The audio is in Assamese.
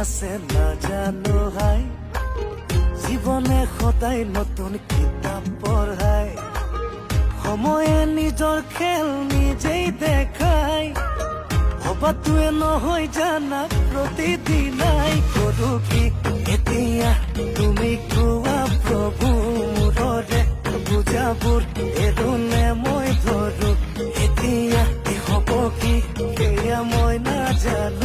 আছে নাজানো হাই জীৱনে সদায় নতুন কিতাপ পঢ়ায় সময়ে নিজৰ খেল নিজেই দেখায় ভবাটোৱে নহয় জানা প্ৰতিদিনাই কৰো কি এতিয়া তুমি কোৱা প্ৰভু মোৰে বুজাবোৰ এৰুনে মই ধৰো এতিয়া কি হ'ব কি সেয়া মই নাজানো